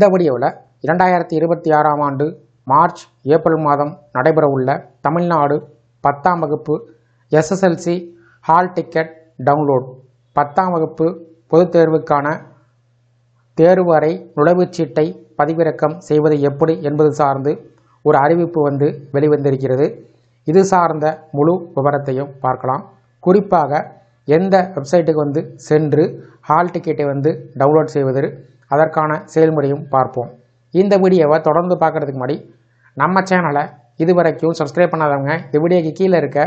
இந்த வீடியோவில் 2026ஆம் ஆண்டு மார்ச் ஏப்ரல் மாதம் நடைபெறவுள்ள தமிழ்நாடு 10ஆம் வகுப்பு எஸ்எஸ்எல்சி ஹால் டிக்கெட் டவுன்லோட் 10ஆம் வகுப்பு பொதுத் தேர்வுக்கான தேர்வு அறை நுழைவுச்சீட்டை பதிவிறக்கம் செய்வது எப்படி என்பது சார்ந்து ஒரு அறிவிப்பு வெளிவந்திருக்கிறது. இது சார்ந்த முழு விவரத்தையும் பார்க்கலாம். குறிப்பாக எந்த வெப்சைட்டுக்கு சென்று ஹால் டிக்கெட்டை டவுன்லோட் செய்வது, அதற்கான செயல்முறையும் பார்ப்போம். இந்த வீடியோவை தொடர்ந்து பார்க்குறதுக்கு முன்னாடி நம்ம சேனலை இதுவரைக்கும் சப்ஸ்கிரைப் பண்ணாதவங்க இந்த வீடியோக்கு கீழே இருக்க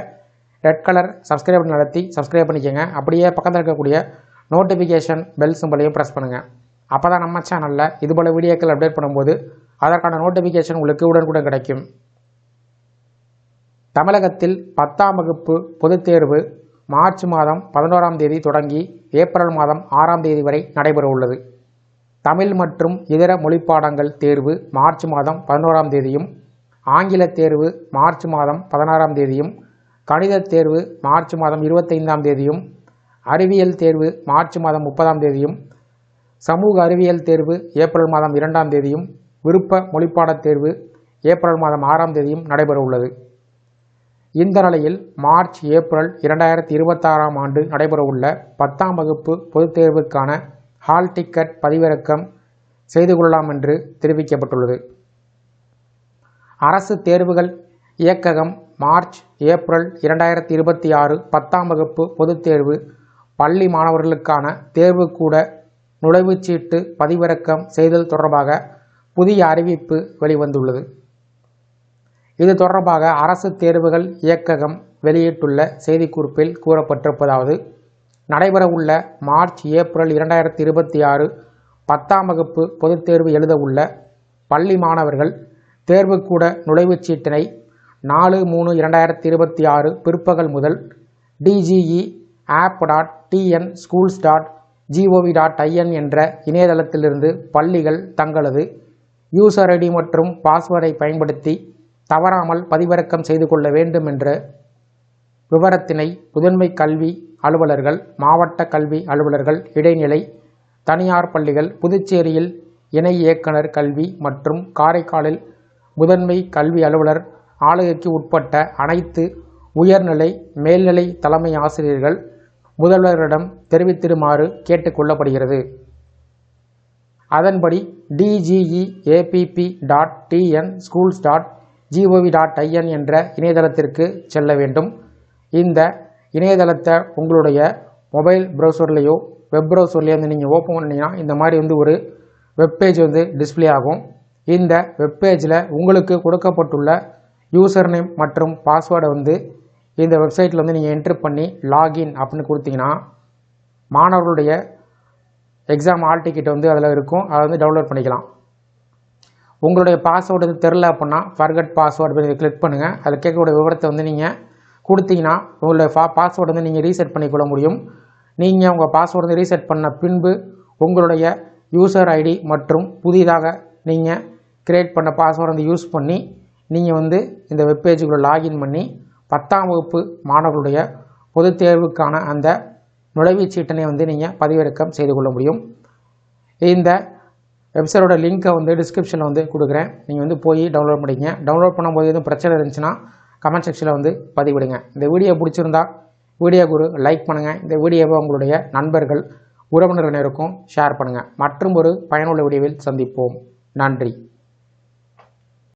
ரெட் கலர் சப்ஸ்கிரைப் நடத்தி சப்ஸ்கிரைப் பண்ணிக்கோங்க. அப்படியே பக்கத்தில் இருக்கக்கூடிய நோட்டிஃபிகேஷன் பெல் சிம்பலையும் ப்ரெஸ் பண்ணுங்கள். அப்போ தான் நம்ம சேனலில் இதுபோல் வீடியோக்கள் அப்டேட் பண்ணும்போது அதற்கான நோட்டிஃபிகேஷன் உங்களுக்கு உடனுக்குடன் கிடைக்கும். தமிழகத்தில் 10ஆம் வகுப்பு பொதுத் தேர்வு மார்ச் மாதம் 11ஆம் தேதி தொடங்கி ஏப்ரல் மாதம் 6ஆம் தேதி வரை நடைபெற உள்ளது. தமிழ் மற்றும் இதர மொழிப்பாடங்கள் தேர்வு மார்ச் மாதம் 11ஆம் தேதியும், ஆங்கில தேர்வு மார்ச் மாதம் 16ஆம் தேதியும், கணித தேர்வு மார்ச் மாதம் 25ஆம் தேதியும், அறிவியல் தேர்வு மார்ச் மாதம் 30ஆம் தேதியும், சமூக அறிவியல் தேர்வு ஏப்ரல் மாதம் 2ஆம் தேதியும், விருப்ப மொழிப்பாடத் தேர்வு ஏப்ரல் மாதம் 6ஆம் தேதியும் நடைபெற உள்ளது. இந்த நிலையில் மார்ச் ஏப்ரல் 2026ஆம் ஆண்டு நடைபெறவுள்ள 10ஆம் வகுப்பு பொதுத் தேர்வுக்கான ஹால் டிக்கெட் பதிவிறக்கம் செய்து கொள்ளலாம் என்று தெரிவிக்கப்பட்டுள்ளது. அரசு தேர்வுகள் இயக்ககம் மார்ச் ஏப்ரல் 2026 10ஆம் வகுப்பு பொதுத் தேர்வு பள்ளி மாணவர்களுக்கான தேர்வுக்கூட நுழைவுச்சீட்டு பதிவிறக்கம் செய்தல் தொடர்பாக புதிய அறிவிப்பு வெளிவந்துள்ளது. இது தொடர்பாக அரசு தேர்வுகள் இயக்ககம் வெளியிட்டுள்ள செய்திக்குறிப்பில் கூறப்பட்டிருப்பதாவது: நடைபெறவுள்ள மார்ச் ஏப்ரல் 2026 10ஆம் வகுப்பு பொதுத் தேர்வு எழுத உள்ள பள்ளி மாணவர்கள் தேர்வுக்கூட நுழைவுச்சீட்டினை 4/3/2026 பிற்பகல் முதல் dge.app.tnschools.gov.in என்ற இணையதளத்திலிருந்து பள்ளிகள் தங்களது யூசர் ஐடி மற்றும் பாஸ்வேர்டை பயன்படுத்தி தவறாமல் பதிவிறக்கம் செய்து கொள்ள வேண்டும் என்ற விவரத்தினை முதன்மை கல்வி அலுவலர்கள், மாவட்ட கல்வி அலுவலர்கள், இடைநிலை தனியார் பள்ளிகள், புதுச்சேரியில் இணை இயக்குனர் கல்வி மற்றும் காரைக்காலில் முதன்மை கல்வி அலுவலர் ஆளுகைக்கு உட்பட்ட அனைத்து உயர்நிலை, மேல்நிலை தலைமை ஆசிரியர்கள் முதல்வரிடம் தெரிவித்திடுமாறு கேட்டுக்கொள்ளப்படுகிறது. அதன்படி dge.app.tnschools.gov.in என்ற இணையதளத்திற்கு செல்ல வேண்டும். இந்த இணையதளத்தை உங்களுடைய மொபைல் ப்ரௌசர்லேயோ வெப் ப்ரௌசர்லேயோ நீங்கள் ஓப்பன் பண்ணிங்கன்னா இந்த மாதிரி ஒரு வெப்பேஜ் டிஸ்பிளே ஆகும். இந்த வெப்பேஜில் உங்களுக்கு கொடுக்கப்பட்டுள்ள யூசர் நேம் மற்றும் பாஸ்வேர்டை இந்த வெப்சைட்டில் நீங்கள் என்ட்ரு பண்ணி லாகின் அப்படின்னு கொடுத்தீங்கன்னா மாணவர்களுடைய எக்ஸாம் ஹால் டிக்கெட் அதில் இருக்கும். அதை டவுன்லோட் பண்ணிக்கலாம். உங்களுடைய பாஸ்வேர்டு தெரில அப்படின்னா ஃபர்கட் பாஸ்வேர்டு பண்ணி கிளிக் பண்ணுங்கள். அதில் கேட்கக்கூடிய விவரத்தை நீங்கள் கொடுத்தீங்கன்னா உங்களுடைய பாஸ்வேர்டு நீங்கள் ரீசெட் பண்ணிக்கொள்ள முடியும். நீங்கள் உங்கள் பாஸ்வேர்டு ரீசெட் பண்ண பின்பு உங்களுடைய யூசர் ஐடி மற்றும் புதிதாக நீங்கள் கிரியேட் பண்ண பாஸ்வேர்டு யூஸ் பண்ணி நீங்கள் இந்த வெப்பேஜுக்குள்ளே லாகின் பண்ணி 10ஆம் வகுப்பு மாணவர்களுடைய பொதுத் தேர்வுக்கான அந்த நுழைவுச்சீட்டினை நீங்கள் பதிவிறக்கம் செய்து கொள்ள முடியும். இந்த வெப்சைட்டோட லிங்க்கை டிஸ்கிரிப்ஷனில் கொடுக்குறேன். நீங்கள் போய் டவுன்லோட் பண்ணிக்கங்க. டவுன்லோட் பண்ணும்போது எதுவும் பிரச்சனை இருந்துச்சுன்னா கமெண்ட் செக்ஷனில் பதிவிடுங்க. இந்த வீடியோ பிடிச்சிருந்தா வீடியோக்கு ஒரு லைக் பண்ணுங்கள். இந்த வீடியோவை உங்களுடைய நண்பர்கள், உறவினர்களுக்கும் ஷேர் பண்ணுங்கள். மற்றும் ஒரு பயனுள்ள வீடியோவில் சந்திப்போம். நன்றி.